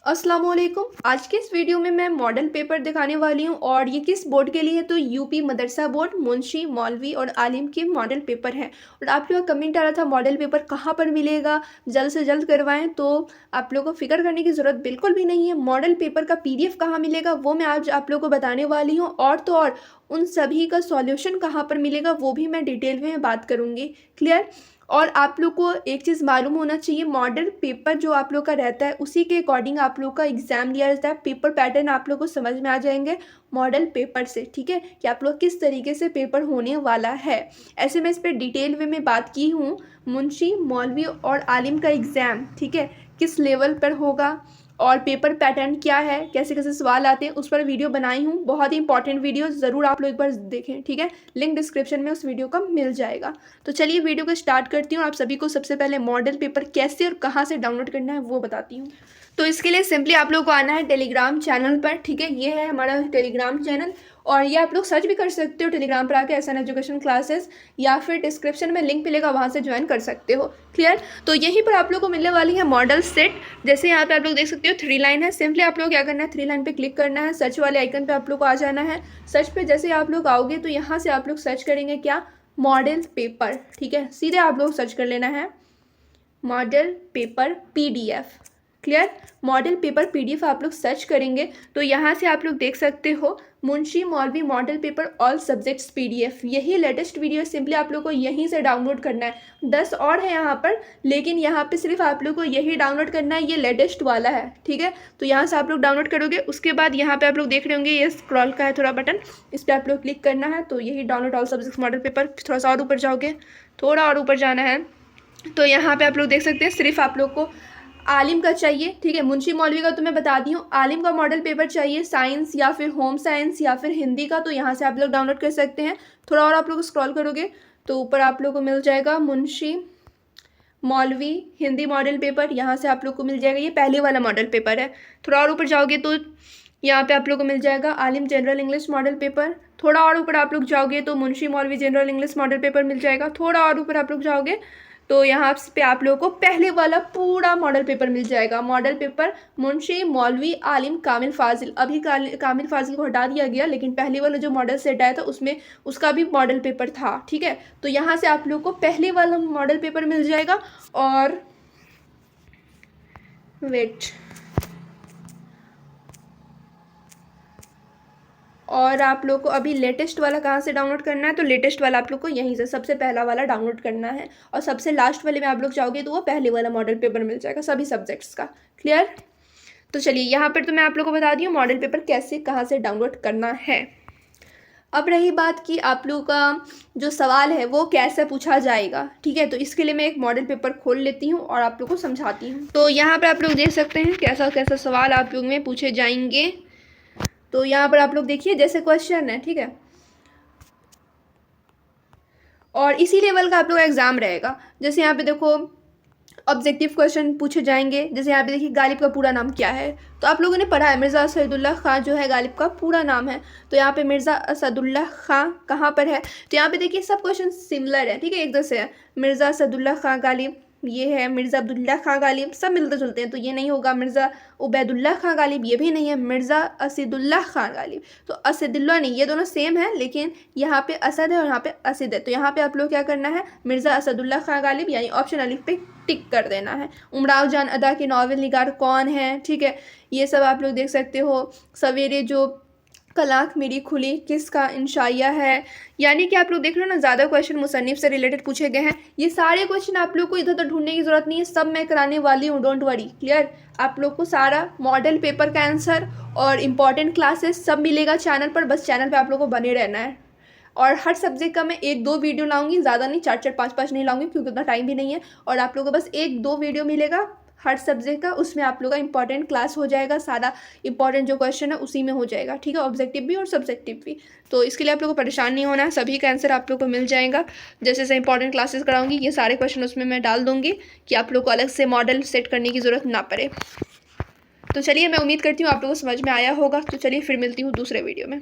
अस्सलाम वालेकुम। आज के इस वीडियो में मैं मॉडल पेपर दिखाने वाली हूँ और ये किस बोर्ड के लिए है तो यूपी मदरसा बोर्ड, मुंशी, मौलवी और आलिम के मॉडल पेपर हैं। और आप लोगों का कमेंट आ रहा था मॉडल पेपर कहाँ पर मिलेगा, जल्द से जल्द करवाएं। तो आप लोगों को फिक्र करने की ज़रूरत बिल्कुल भी नहीं है। मॉडल पेपर का PDF कहाँ मिलेगा वो मैं आज आप लोगों को बताने वाली हूँ, और तो और उन सभी का सॉल्यूशन कहाँ पर मिलेगा वो भी मैं डिटेल में बात करूँगी। क्लियर। और आप लोग को एक चीज़ मालूम होना चाहिए, मॉडल पेपर जो आप लोग का रहता है उसी के अकॉर्डिंग आप लोग का एग्ज़ाम लिया जाता है। पेपर पैटर्न आप लोग को समझ में आ जाएंगे मॉडल पेपर से, ठीक है, कि आप लोग किस तरीके से पेपर होने वाला है। ऐसे मैं इस पर डिटेल में बात की हूँ। मुंशी, मौलवी और आलिम का एग्ज़ाम, ठीक है, किस लेवल पर होगा और पेपर पैटर्न क्या है, कैसे कैसे सवाल आते हैं, उस पर वीडियो बनाई हूँ। बहुत ही इंपॉर्टेंट वीडियो, ज़रूर आप लोग एक बार देखें, ठीक है। लिंक डिस्क्रिप्शन में उस वीडियो का मिल जाएगा। तो चलिए वीडियो को स्टार्ट करती हूँ। आप सभी को सबसे पहले मॉडल पेपर कैसे और कहाँ से डाउनलोड करना है वो बताती हूँ। तो इसके लिए सिंपली आप लोग को आना है टेलीग्राम चैनल पर, ठीक है। ये है हमारा टेलीग्राम चैनल, और ये आप लोग सर्च भी कर सकते हो टेलीग्राम पर आके SN एजुकेशन क्लासेस, या फिर डिस्क्रिप्शन में लिंक मिलेगा, वहाँ से ज्वाइन कर सकते हो। क्लियर। तो यहीं पर आप लोग को मिलने वाली है मॉडल सेट। जैसे यहाँ पे आप लोग देख सकते हो 3 लाइन है। सिंपली आप लोग क्या करना है, 3 लाइन पे क्लिक करना है, सर्च वाले आइकन पे आप लोग को आ जाना है। सर्च पे जैसे आप लोग आओगे तो यहाँ से आप लोग सर्च करेंगे क्या, मॉडल पेपर, ठीक है। सीधे आप लोग सर्च कर लेना है model paper PDF। Clear. Model paper PDF आप लोग सर्च करेंगे तो यहाँ से आप लोग देख सकते हो मुंशी मौलवी model paper all subjects PDF। यही लेटेस्ट वीडियो, सिंपली आप लोग को यहीं से डाउनलोड करना है। 10 और है यहाँ पर, लेकिन यहाँ पे सिर्फ आप लोग को यही डाउनलोड करना है, ये लेटेस्ट वाला है, ठीक है। तो यहाँ से आप लोग डाउनलोड करोगे। उसके बाद यहाँ पे आप लोग देख रहे होंगे ये स्क्रॉल का है थोड़ा बटन, इस पर आप लोग क्लिक करना है। तो यही download all subjects model paper. थोड़ा सा और ऊपर जाओगे, थोड़ा और ऊपर जाना है, तो यहाँ पे आप लोग देख सकते हैं सिर्फ आप लोग को आलिम का चाहिए, ठीक है। मुंशी मौलवी का तो मैं बता दी हूँ। आलिम का मॉडल पेपर चाहिए, साइंस या फिर होम साइंस या फिर हिंदी का, तो यहाँ से आप लोग डाउनलोड कर सकते हैं। थोड़ा और आप लोग स्क्रॉल करोगे तो ऊपर आप लोग को मिल जाएगा मुंशी मौलवी हिंदी मॉडल पेपर, यहाँ से आप लोग को मिल जाएगा। ये पहले वाला मॉडल पेपर है। थोड़ा और ऊपर जाओगे तो यहाँ पे आप लोग को मिल जाएगा आलिम जनरल इंग्लिश मॉडल पेपर। थोड़ा और ऊपर आप लोग जाओगे तो मुंशी मौलवी जनरल इंग्लिश मॉडल पेपर मिल जाएगा। थोड़ा और ऊपर आप लोग जाओगे तो यहाँ पे आप लोगों को पहले वाला पूरा मॉडल पेपर मिल जाएगा। मॉडल पेपर मुंशी मौलवी आलिम कामिल फाजिल। अभी कामिल फाजिल को हटा दिया गया, लेकिन पहले वाला जो मॉडल सेट आया था उसमें उसका भी मॉडल पेपर था, ठीक है। तो यहाँ से आप लोग को पहले वाला मॉडल पेपर मिल जाएगा। और वेट, और आप लोग को अभी लेटेस्ट वाला कहाँ से डाउनलोड करना है, तो लेटेस्ट वाला आप लोग को यहीं से सबसे पहला वाला डाउनलोड करना है। और सबसे लास्ट वाले में आप लोग जाओगे तो वो पहले वाला मॉडल पेपर मिल जाएगा सभी सब्जेक्ट्स का। क्लियर। तो चलिए यहाँ पर तो मैं आप लोग को बता दी हूँ मॉडल पेपर कैसे कहाँ से डाउनलोड करना है। अब रही बात कि आप लोग का जो सवाल है वो कैसे पूछा जाएगा, ठीक है। तो इसके लिए मैं एक मॉडल पेपर खोल लेती हूँ और आप लोग को समझाती हूँ। तो यहाँ पर आप लोग देख सकते हैं कैसा कैसा सवाल आप लोग में पूछे जाएंगे। तो यहाँ पर आप लोग देखिए जैसे क्वेश्चन है, ठीक है, और इसी लेवल का आप लोग का एग्जाम रहेगा। जैसे यहाँ पे देखो ऑब्जेक्टिव क्वेश्चन पूछे जाएंगे। जैसे यहाँ पे देखिए गालिब का पूरा नाम क्या है, तो आप लोगों ने पढ़ा है मिर्ज़ा असदुल्ला खां जो है गालिब का पूरा नाम है। तो यहाँ पे मिर्ज़ा असदुल्ला खां कहाँ पर है, तो यहाँ पे देखिए सब क्वेश्चन सिमिलर है, ठीक है, एक जैसे है। मिर्ज़ा असदुल्ला खां गालिब, ये है मिर्ज़ा अब्दुल्ला खां गालिब, सब मिलते जुलते हैं, तो ये नहीं होगा। मिर्ज़ा उबैदुल्ला खां गालिब, ये भी नहीं है। मिर्ज़ा असदुल्ला खां गालिब, तो असदुल्ला नहीं, ये दोनों सेम है, लेकिन यहाँ पे असद है और यहाँ पे असिद है। तो यहाँ पे आप लोग क्या करना है, मिर्ज़ा असदुल्ला खां गालिब यानी ऑप्शन अलिफ पे टिक कर देना है। उमराव जान अदा के नावल निगार कौन है, ठीक है, ये सब आप लोग देख सकते हो। सवेरे जो कल आँख मेरी खुली किसका इंशाइया है। यानी कि आप लोग देख रहे हो ना, ज़्यादा क्वेश्चन मुसन्निफ से रिलेटेड पूछे गए हैं। ये सारे क्वेश्चन आप लोग को इधर उधर ढूंढने की ज़रूरत नहीं है, सब मैं कराने वाली हूँ, डोंट वरी। क्लियर। आप लोग को सारा मॉडल पेपर का आंसर और इम्पॉर्टेंट क्लासेस सब मिलेगा चैनल पर, बस चैनल पर आप लोग को बने रहना है। और हर सब्जेक्ट का मैं 1-2 वीडियो लाऊंगी, ज़्यादा नहीं, 4-4 5-5 नहीं लाऊंगी क्योंकि उतना टाइम भी नहीं है। और आप लोगों को बस 1-2 वीडियो मिलेगा हर सब्जेक्ट का, उसमें आप लोग का इंपॉर्टेंट क्लास हो जाएगा। सारा इंपॉर्टेंट जो क्वेश्चन है उसी में हो जाएगा, ठीक है, ऑब्जेक्टिव भी और सब्जेक्टिव भी। तो इसके लिए आप लोग को परेशान नहीं होना है, सभी का आंसर आप लोग को मिल जाएगा। जैसे जैसे इंपॉर्टेंट क्लासेस कराऊंगी ये सारे क्वेश्चन उसमें मैं डाल दूंगी कि आप लोग को अलग से मॉडल सेट करने की ज़रूरत ना पड़े। तो चलिए, मैं उम्मीद करती हूँ आप लोगों को समझ में आया होगा। तो चलिए फिर मिलती हूँ दूसरे वीडियो में।